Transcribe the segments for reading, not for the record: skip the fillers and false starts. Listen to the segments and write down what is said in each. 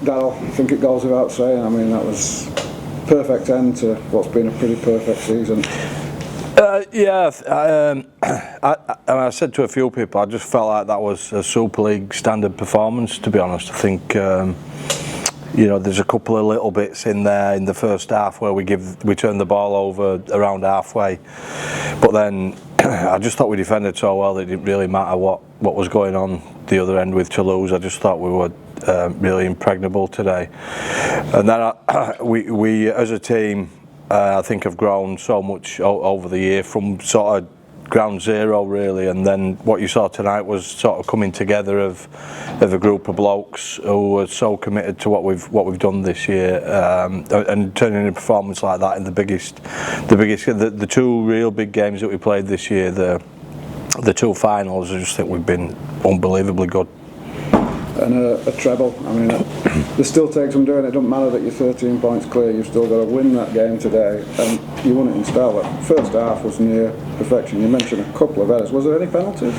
Darryl, I think it goes without saying. I mean, that was perfect end to what's been a pretty perfect season. I said to a few people, I just felt like that was a Super League standard performance, to be honest. I think there's a couple of little bits in there in the first half where we turn the ball over around halfway, but then I just thought we defended so well that it didn't really matter what was going on the other end with Toulouse. I just thought we were really impregnable today, and then we as a team I think have grown so much over the year from sort of ground zero really, and then what you saw tonight was sort of coming together of a group of blokes who were so committed to what we've done this year, and turning in a performance like that in the two real big games that we played this year, the two finals. I just think we've been unbelievably good. And a treble. I mean, there still takes some doing. It doesn't matter that you're 13 points clear. You've still got to win that game today, and you won it in style. The first half was near perfection. You mentioned a couple of errors. Was there any penalties?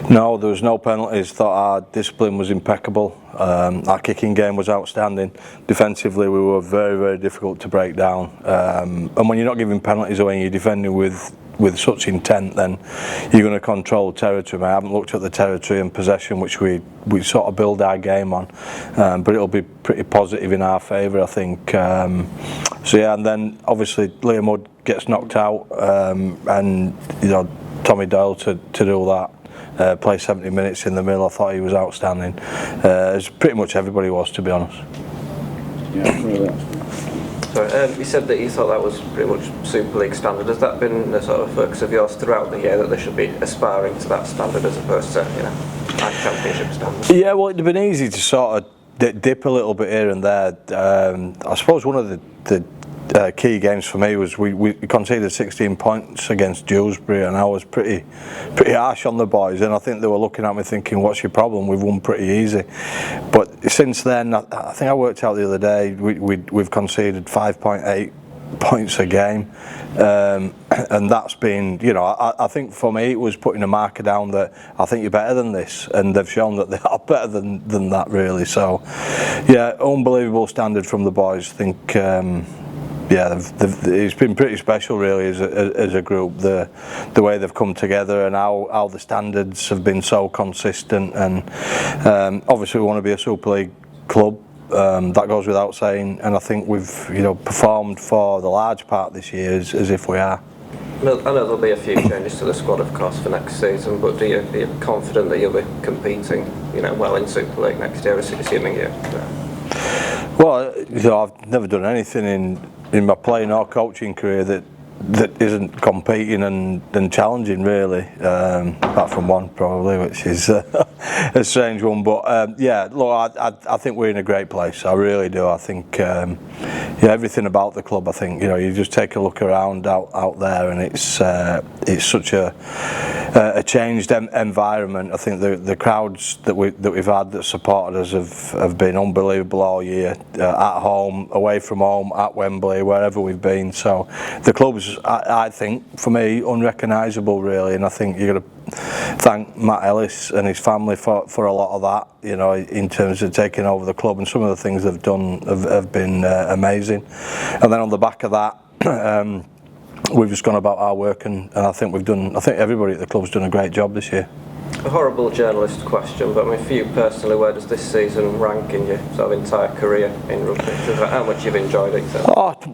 No, there was no penalties. Thought our discipline was impeccable. Our kicking game was outstanding. Defensively, we were very, very difficult to break down. And when you're not giving penalties away and you're defending with such intent, then you're going to control territory. I haven't looked at the territory and possession, which we sort of build our game on, but it'll be pretty positive in our favour, I think. And then obviously Liam Hood gets knocked out, and Tommy Doyle to do that, play 70 minutes in the middle. I thought he was outstanding, as pretty much everybody was, to be honest. Yeah, really. You said that you thought that was pretty much Super League standard. Has that been the sort of focus of yours throughout the year, that they should be aspiring to that standard as opposed to our Championship standard? Yeah, well, it'd have been easy to sort of dip a little bit here and there. I suppose one of the key games for me was we conceded 16 points against Dewsbury, and I was pretty harsh on the boys, and I think they were looking at me thinking, what's your problem? We've won pretty easy. But since then, I think I worked out the other day, we've conceded 5.8 points a game, and that's been, I think for me it was putting a marker down that I think you're better than this, and they've shown that they are better than that really. So yeah, unbelievable standard from the boys. I think it's been pretty special really as a group, the way they've come together and how the standards have been so consistent, and obviously we want to be a Super League club, that goes without saying, and I think we've performed for the large part this year as if we are. I know there'll be a few changes to the squad of course for next season, but are you confident that you'll be competing well in Super League next year, assuming you? Well, I've never done anything in my playing or coaching career that isn't competing and challenging really, apart from one probably, which is a strange one. But look, I think we're in a great place. I really do. I think everything about the club. I think you just take a look around out there, and it's such a changed environment. I think the crowds that we've had that supported us have been unbelievable all year, at home, away from home, at Wembley, wherever we've been. So the club's, I think, for me, unrecognisable really, and I think you've got to thank Matt Ellis and his family for a lot of that, in terms of taking over the club, and some of the things they've done have been amazing. And then on the back of that, we've just gone about our work, and I think everybody at the club's done a great job this year. A horrible journalist question, but for you personally, where does this season rank in your sort of entire career in rugby? How much you've enjoyed it?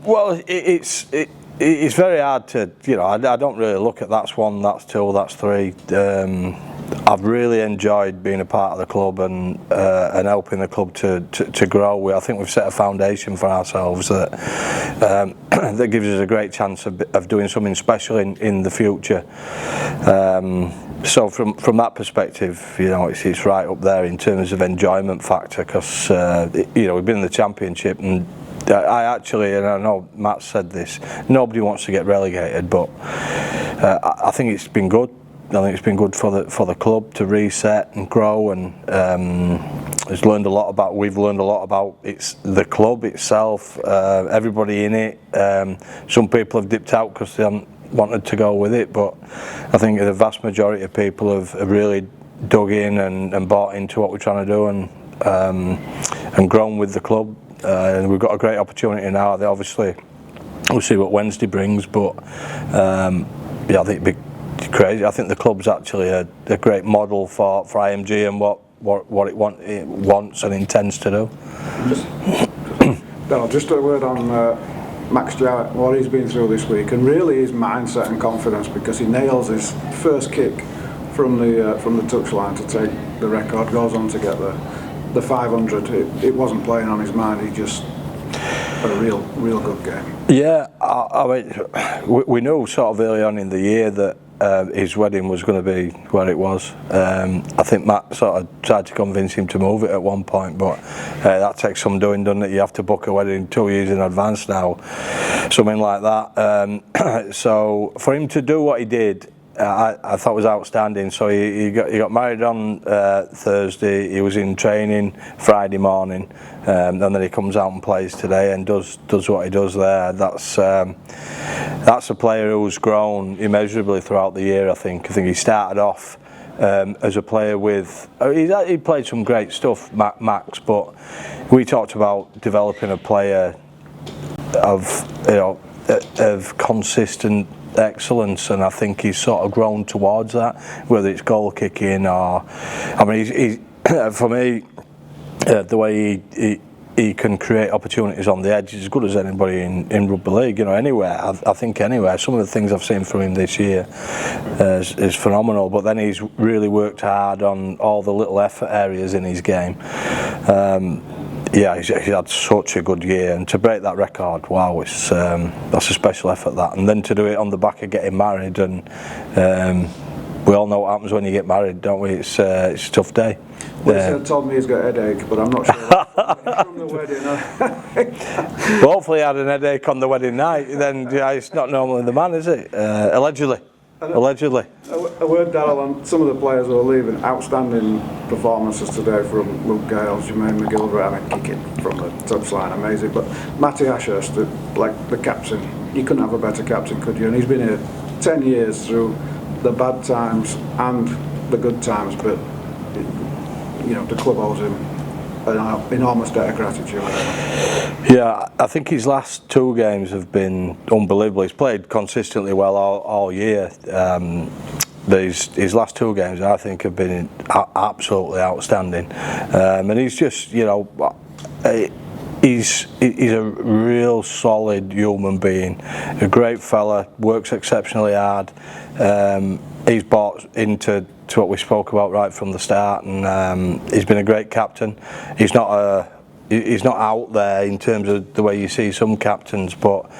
Well, it's very hard to, I don't really look at that's one, that's two, that's three. I've really enjoyed being a part of the club and helping the club to grow. I think we've set a foundation for ourselves that that gives us a great chance of doing something special in the future. So from that perspective, it's right up there in terms of enjoyment factor, because we've been in the Championship, and I actually, and I know Matt said this, nobody wants to get relegated, but I think it's been good. I think it's been good for the club to reset and grow, and we've learned a lot about the club itself, everybody in it. Some people have dipped out because they haven't wanted to go with it, but I think the vast majority of people have really dug in and bought into what we're trying to do, and grown with the club. And we've got a great opportunity now. They obviously, we'll see what Wednesday brings, but yeah, I think it'd be crazy. I think the club's actually a great model for IMG and what it wants and intends to do. Just a word on Max Jowitt, what he's been through this week, and really his mindset and confidence, because he nails his first kick from the touchline to take the record, goes on to get the 500. It wasn't playing on his mind. He just had a real good game. Yeah, I mean, we knew sort of early on in the year that his wedding was going to be where it was. I think Matt sort of tried to convince him to move it at one point, but that takes some doing, doesn't it? You have to book a wedding 2 years in advance now, something like that. So for him to do what he did, I thought was outstanding. So he got married on Thursday. He was in training Friday morning, and then he comes out and plays today and does what he does there. That's a player who's grown immeasurably throughout the year. I think he started off as a player with he played some great stuff, Max, but we talked about developing a player of consistent excellence, and I think he's sort of grown towards that, whether it's goal kicking or, I mean, he's for me, the way he can create opportunities on the edge is as good as anybody in rugby league, you know, anywhere. I think anywhere. Some of the things I've seen from him this year is phenomenal, but then he's really worked hard on all the little effort areas in his game. Yeah, he's had such a good year, and to break that record, wow, that's a special effort, that. And then to do it on the back of getting married, and we all know what happens when you get married, don't we? It's a tough day. Well, he told me he's got a headache, but I'm not sure from the wedding. Well, hopefully he had an headache on the wedding night, then yeah, it's not normally the man, is it? Allegedly. A word, Darryl, on some of the players who are leaving. Outstanding performances today from Luke Gale, Jermaine McGilvray, I mean, kicking from the touchline, amazing. But Matty Ashurst, like the captain, you couldn't have a better captain, could you? And he's been here 10 years through the bad times and the good times, but you know, the club owes him an enormous debt of gratitude. Yeah, I think his last 2 games have been unbelievable. He's played consistently well all year. His last 2 games, I think, have been absolutely outstanding. And he's just, you know, he's a real solid human being, a great fella, works exceptionally hard. He's bought into what we spoke about right from the start, and he's been a great captain. He's not out there in terms of the way you see some captains, but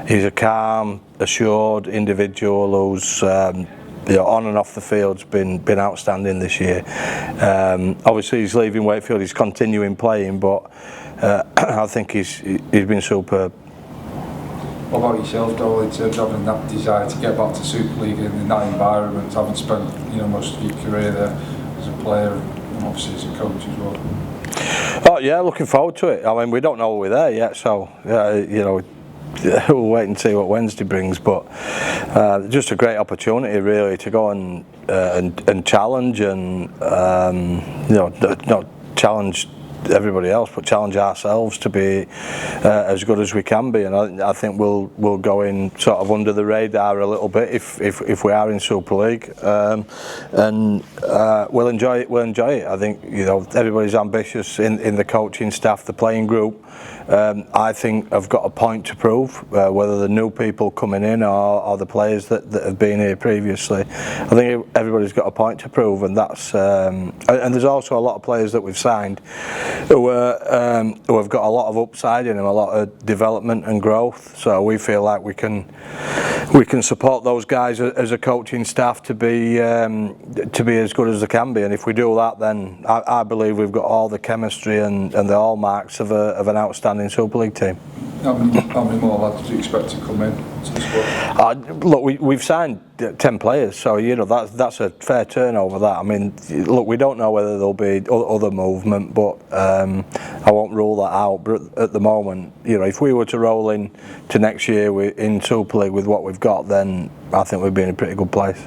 he's a calm, assured individual who's you know, on and off the field's been outstanding this year. Obviously he's leaving Wakefield, he's continuing playing, but I think he's been superb. What about yourself, Joel, in terms of having that desire to get back to Super League in that environment, having spent, you know, most of your career there as a player and obviously as a coach as well? Oh yeah, looking forward to it. I mean, we don't know we're there yet, so you know, we'll wait and see what Wednesday brings. But just a great opportunity, really, to go and challenge, and you know, not challenge everybody else, but challenge ourselves to be as good as we can be. And I think we'll go in sort of under the radar a little bit if we are in Super League, and we'll enjoy it. I think, you know, everybody's ambitious in the coaching staff, the playing group. I think I've got a point to prove, whether the new people coming in or the players that have been here previously. I think everybody's got a point to prove, and that's and there's also a lot of players that we've signed who have got a lot of upside in them, a lot of development and growth. So we feel like we can support those guys as a coaching staff to be as good as they can be. And if we do that, then I believe we've got all the chemistry and the hallmarks of an outstanding Super League team. How many more lads do you expect to come in to the squad? Look, we've signed 10 players, so you know that's a fair turnover. That, I mean, look, we don't know whether there'll be other movement, but I won't rule that out. But at the moment, you know, if we were to roll in to next year in Super League with what we've got, then I think we'd be in a pretty good place.